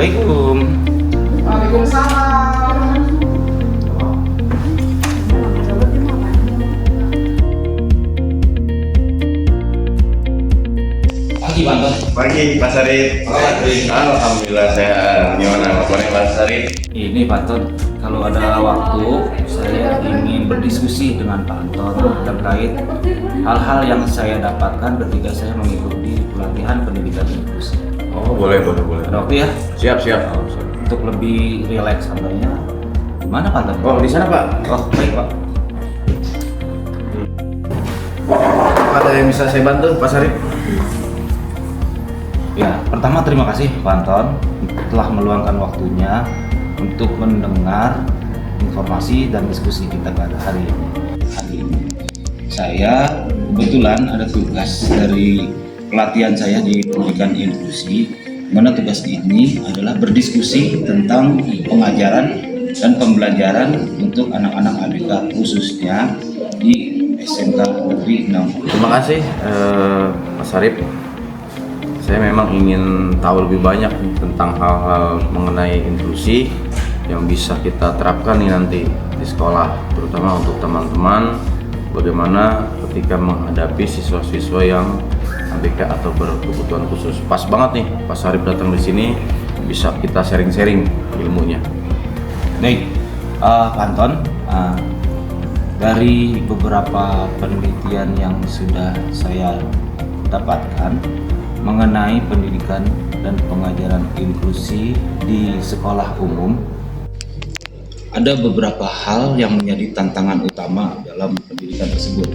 Assalamualaikum. Waalaikumsalam. Pagi Banton. Pagi Pak Sarip. Alhamdulillah sehat. Gimana kabarnya Pak Sarip? Ini Banton, kalau ada waktu saya ingin berdiskusi dengan Pak Anton terkait hal-hal yang saya dapatkan ketika saya mengikuti pelatihan pendidikan inklusi. Oh boleh. Ada waktu ya? Siap. Untuk lebih rileks santainya. Mana Pak Anton? Oh di sana Pak. Oh baik Pak. Ada yang bisa saya bantu Pak Sarip? Ya, pertama terima kasih Pak Anton telah meluangkan waktunya untuk mendengar informasi dan diskusi kita pada hari ini. Saya kebetulan ada tugas dari pelatihan saya di pendidikan inklusi, mana tugas ini adalah berdiskusi tentang pengajaran dan pembelajaran untuk anak-anak ABK khususnya di SMK Negeri 6. Terima kasih Pak Sarip. Saya memang ingin tahu lebih banyak nih tentang hal-hal mengenai inklusi yang bisa kita terapkan nih nanti di sekolah, terutama untuk teman-teman bagaimana ketika menghadapi siswa-siswa yang ABK atau berkebutuhan khusus. Pas banget nih Pak Sarip datang di sini, bisa kita sharing-sharing ilmunya. Baik, Pak Anton, dari beberapa penelitian yang sudah saya dapatkan mengenai pendidikan dan pengajaran inklusi di sekolah umum, ada beberapa hal yang menjadi tantangan utama dalam pendidikan tersebut.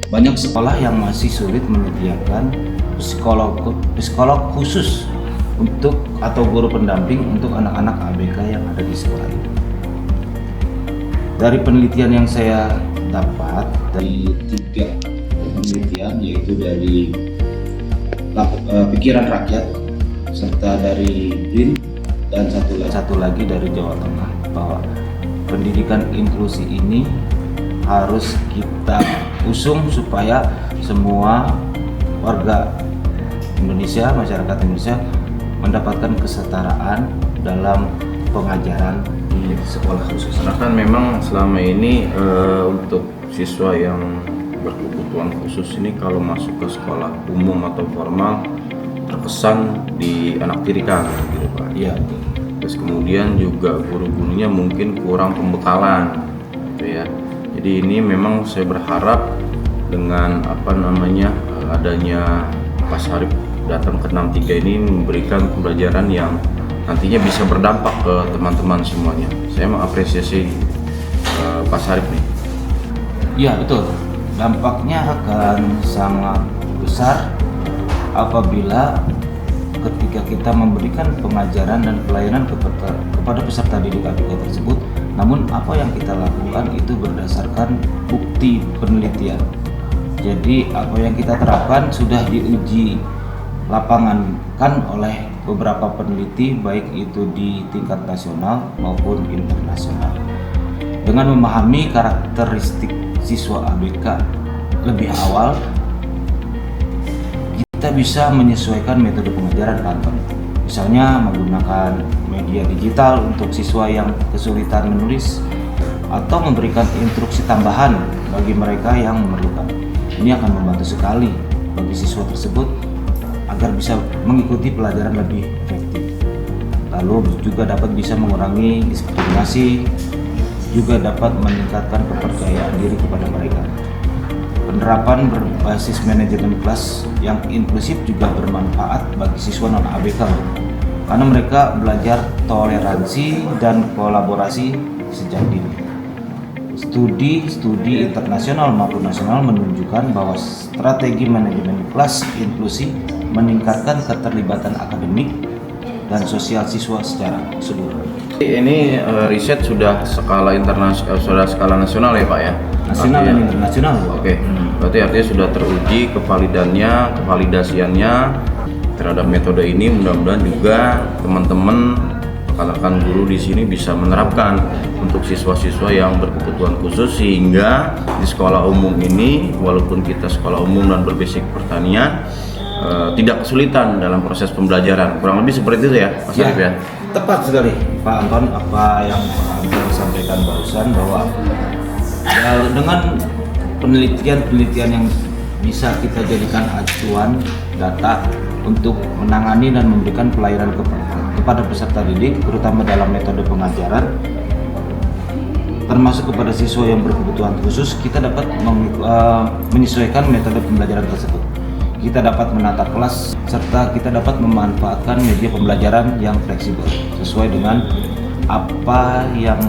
Banyak sekolah yang masih sulit menyediakan psikolog khusus untuk atau guru pendamping untuk anak-anak ABK yang ada di sekolah itu. Dari penelitian yang saya dapat dari 3 penelitian, yaitu dari Pikiran Rakyat serta dari BRIN dan satu lagi dari Jawa Tengah, bahwa pendidikan inklusi ini harus kita usung supaya semua warga Indonesia, masyarakat Indonesia mendapatkan kesetaraan dalam pengajaran di sekolah khusus. Karena kan memang selama ini untuk siswa yang berkebutuhan khusus ini kalau masuk ke sekolah umum atau formal terkesan dianaktirikan gitu Pak. Iya. Terus kemudian juga guru-gurunya mungkin kurang pembekalan gitu ya. Jadi ini memang saya berharap dengan adanya Pak Sarip datang ke 63 ini memberikan pembelajaran yang nantinya bisa berdampak ke teman-teman semuanya. Saya mengapresiasi Pak Sarip nih. Iya betul. Dampaknya akan sangat besar apabila ketika kita memberikan pengajaran dan pelayanan kepada peserta didik ABK tersebut, namun apa yang kita lakukan itu berdasarkan bukti penelitian. Jadi apa yang kita terapkan sudah diuji lapangan kan oleh beberapa peneliti, baik itu di tingkat nasional maupun internasional. Dengan memahami karakteristik siswa ABK lebih awal, kita bisa menyesuaikan metode pengajaran kantor. Misalnya menggunakan media digital untuk siswa yang kesulitan menulis, atau memberikan instruksi tambahan bagi mereka yang memerlukan. Ini akan membantu sekali bagi siswa tersebut agar bisa mengikuti pelajaran lebih efektif. Lalu juga dapat bisa mengurangi diskriminasi, juga dapat meningkatkan kepercayaan diri kepada mereka. Penerapan berbasis manajemen kelas yang inklusif juga bermanfaat bagi siswa non-ABK karena mereka belajar toleransi dan kolaborasi sejak dini. Studi internasional maupun nasional menunjukkan bahwa strategi manajemen kelas inklusi meningkatkan keterlibatan akademik dan sosial siswa secara keseluruhan. Ini riset sudah skala internasional, sudah skala nasional ya Pak ya? Nasional dan internasional. Oke. Berarti artinya sudah teruji kevalidasiannya terhadap metode ini. Mudah-mudahan juga teman-teman rekan-rekan guru di sini bisa menerapkan untuk siswa-siswa yang berkebutuhan khusus, sehingga di sekolah umum ini, walaupun kita sekolah umum dan berbasis pertanian, tidak kesulitan dalam proses pembelajaran. Kurang lebih seperti itu ya, Mas Arif ya. Tepat sekali Pak Anton apa yang Pak Anton sampaikan barusan, bahwa ya, dengan penelitian yang bisa kita jadikan acuan data untuk menangani dan memberikan pelayanan kepada peserta didik, terutama dalam metode pengajaran, termasuk kepada siswa yang berkebutuhan khusus, kita dapat menyesuaikan metode pembelajaran tersebut. Kita dapat menata kelas serta kita dapat memanfaatkan media pembelajaran yang fleksibel sesuai dengan apa yang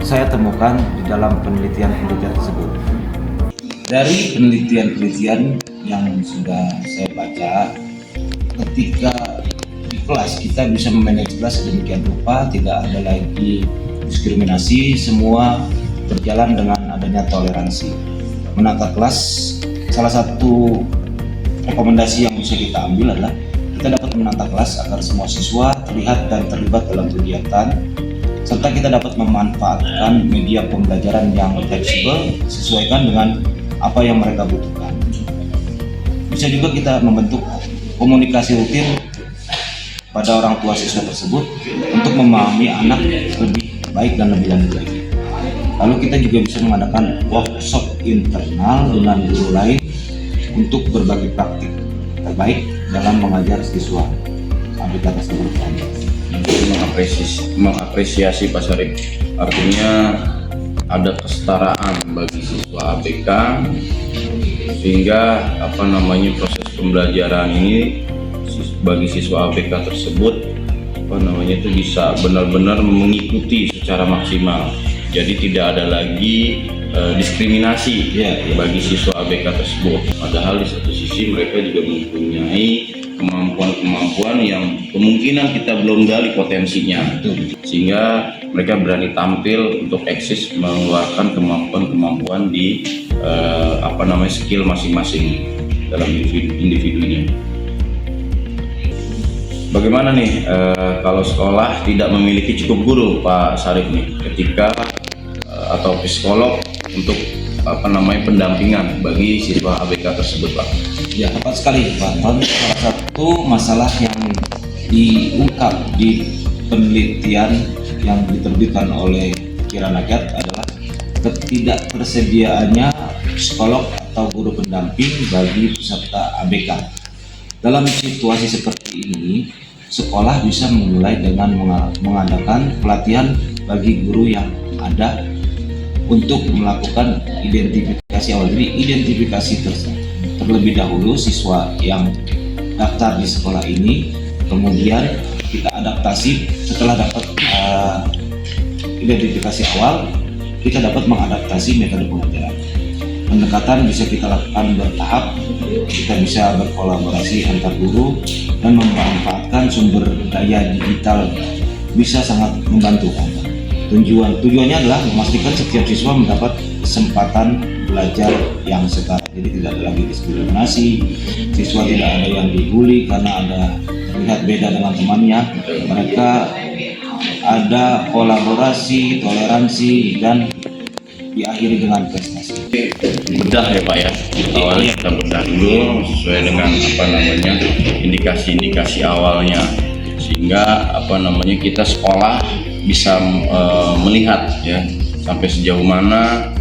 saya temukan di dalam penelitian-penelitian tersebut. Dari penelitian-penelitian yang sudah saya baca, ketika di kelas kita bisa memanage kelas sedemikian rupa, tidak ada lagi diskriminasi, semua berjalan dengan adanya toleransi. Menata kelas, salah satu rekomendasi yang bisa kita ambil adalah kita dapat menata kelas agar semua siswa terlihat dan terlibat dalam kegiatan, serta kita dapat memanfaatkan media pembelajaran yang fleksibel sesuaikan dengan apa yang mereka butuhkan. Bisa juga kita membentuk komunikasi rutin pada orang tua siswa tersebut untuk memahami anak lebih baik dan lebih lanjut lagi. Lalu kita juga bisa mengadakan workshop internal dengan guru lain untuk berbagi praktik terbaik dalam mengajar siswa ABK tersebut. Mengapresiasi Pak Sarip, artinya ada kesetaraan bagi siswa ABK sehingga proses pembelajaran ini bagi siswa ABK tersebut itu bisa benar-benar mengikuti secara maksimal. Jadi tidak ada lagi diskriminasi bagi siswa ABK tersebut. Padahal di satu sisi mereka juga mempunyai kemampuan-kemampuan yang kemungkinan kita belum gali potensinya, sehingga mereka berani tampil untuk eksis mengeluarkan kemampuan-kemampuan di skill masing-masing dalam individunya. Bagaimana nih kalau sekolah tidak memiliki cukup guru, Pak Sarip nih, ketika atau psikolog untuk pendampingan bagi siswa ABK tersebut, Pak? Ya, tepat sekali Pak Anton. Salah satu masalah yang diungkap di penelitian yang diterbitkan oleh Pikiran Rakyat adalah ketidaktersediaannya psikolog atau guru pendamping bagi peserta ABK. Dalam situasi seperti ini, sekolah bisa memulai dengan mengadakan pelatihan bagi guru yang ada untuk melakukan identifikasi awal. Jadi identifikasi terlebih dahulu siswa yang daftar di sekolah ini, kemudian kita adaptasi. Setelah dapat identifikasi awal, kita dapat mengadaptasi metode pengajaran. Pendekatan bisa kita lakukan bertahap, kita bisa berkolaborasi antar guru dan memanfaatkan sumber daya digital bisa sangat membantu. Tujuannya adalah memastikan setiap siswa mendapat kesempatan belajar yang setara. Jadi tidak ada lagi diskriminasi, siswa tidak ada yang dibully karena ada terlihat beda dengan temannya. Mereka ada kolaborasi, toleransi, dan diakhiri dengan prestasi. Bedah ya Pak ya, awalnya kita bedah dulu sesuai dengan indikasi-indikasi awalnya, sehingga kita sekolah bisa melihat ya sampai sejauh mana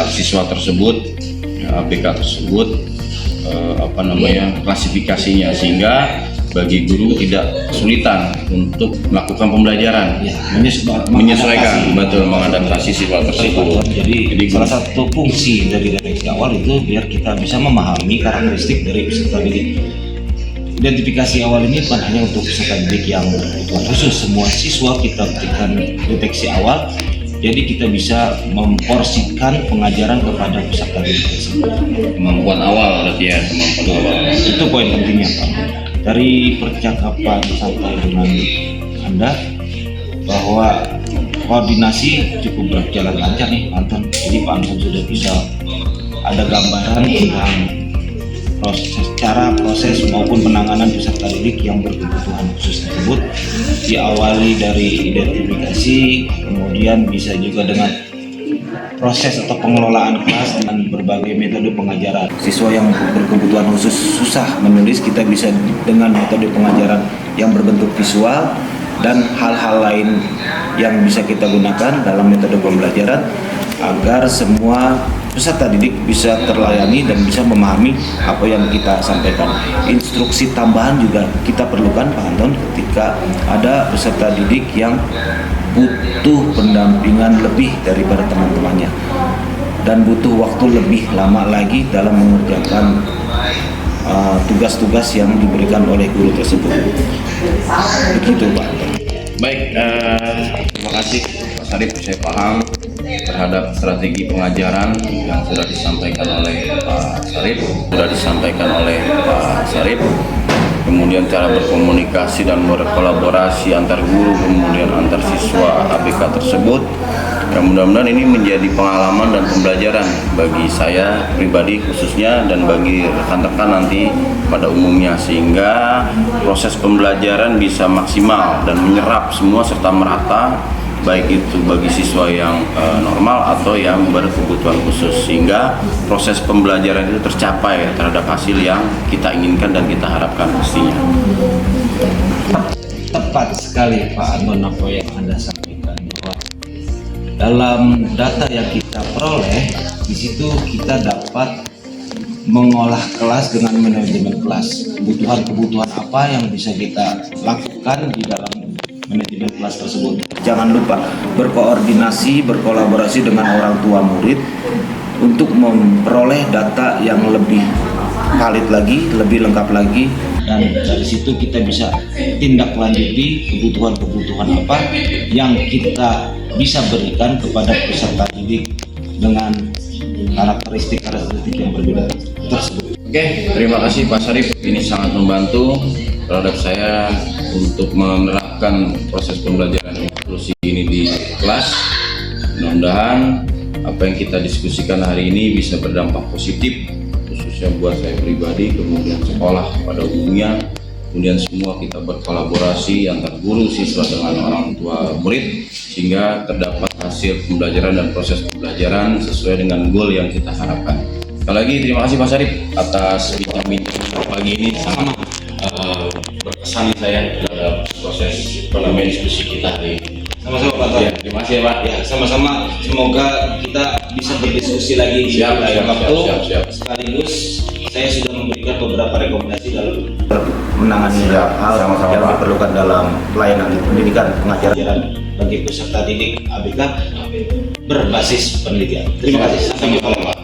siswa tersebut, ABK tersebut klasifikasinya, sehingga bagi guru tidak kesulitan untuk melakukan pembelajaran, menyesuaikan, mengadaptasi siswa tersebut. Jadi salah satu fungsi dari deteksi awal itu biar kita bisa memahami karakteristik dari peserta didik. Identifikasi awal ini bukan hanya untuk peserta didik yang berkebutuhan khusus, semua siswa kita berikan deteksi awal. Jadi kita bisa memporsikan pengajaran kepada peserta didik tersebut. Kemampuan awal berarti ya, kemampuan awal. Itu poin pentingnya Pak. Dari percakapan sampai dengan Anda bahwa koordinasi cukup berjalan lancar nih Pak Anton. Jadi Pak Anton sudah bisa ada gambaran tentang proses maupun penanganan peserta didik yang berkebutuhan khusus tersebut, diawali dari identifikasi, kemudian bisa juga dengan proses atau pengelolaan kelas dengan berbagai metode pengajaran. Siswa yang berkebutuhan khusus susah menulis, kita bisa dengan metode pengajaran yang berbentuk visual dan hal-hal lain yang bisa kita gunakan dalam metode pembelajaran agar semua peserta didik bisa terlayani dan bisa memahami apa yang kita sampaikan. Instruksi tambahan juga kita perlukan, Pak Anton, ketika ada peserta didik yang butuh pendampingan lebih daripada teman-temannya dan butuh waktu lebih lama lagi dalam mengerjakan tugas-tugas yang diberikan oleh guru tersebut. Begitu, Pak Anton. Baik, terima kasih Pak Sarip. Saya paham terhadap strategi pengajaran yang sudah disampaikan oleh Pak Sarip, kemudian cara berkomunikasi dan berkolaborasi antar guru, kemudian antar siswa ABK tersebut. Ya, mudah-mudahan ini menjadi pengalaman dan pembelajaran bagi saya pribadi khususnya dan bagi rekan-rekan nanti pada umumnya, sehingga proses pembelajaran bisa maksimal dan menyerap semua serta merata, baik itu bagi siswa yang normal atau yang berkebutuhan khusus, sehingga proses pembelajaran itu tercapai terhadap hasil yang kita inginkan dan kita harapkan pastinya. Tepat sekali Pak Anton apa yang Anda sampaikan, bahwa dalam data yang kita peroleh di situ kita dapat mengolah kelas dengan manajemen kelas. Kebutuhan apa yang bisa kita lakukan di dalam manajemen kelas tersebut. Jangan lupa berkoordinasi, berkolaborasi dengan orang tua murid untuk memperoleh data yang lebih valid lagi, lebih lengkap lagi, dan dari situ kita bisa tindak lanjuti kebutuhan apa yang kita bisa berikan kepada peserta didik dengan karakteristik yang berbeda tersebut. Oke, terima kasih Pak Sarip. Ini sangat membantu terhadap saya untuk menerapkan proses pembelajaran inklusi ini di kelas. Mudah-mudahan apa yang kita diskusikan hari ini bisa berdampak positif, khususnya buat saya pribadi, kemudian sekolah pada umumnya, kemudian semua kita berkolaborasi antar guru, siswa dengan orang tua murid, sehingga terdapat hasil pembelajaran dan proses pembelajaran sesuai dengan goal yang kita harapkan. Sekali lagi terima kasih Pak Sarip atas bincang-bincang pagi ini, sangat berkesan saya terhadap proses diskusi kita hari ini. Sama-sama Pak Anton. Ya, terima kasih ya Pak. Ya, sama-sama. Semoga kita bisa berdiskusi lagi di lain waktu. Sekaligus saya sudah memberikan beberapa rekomendasi dalam menangani hal yang diperlukan dalam pelayanan pendidikan pengajaran bagi peserta didik ABK berbasis penelitian. Terima kasih. Sampai jumpa.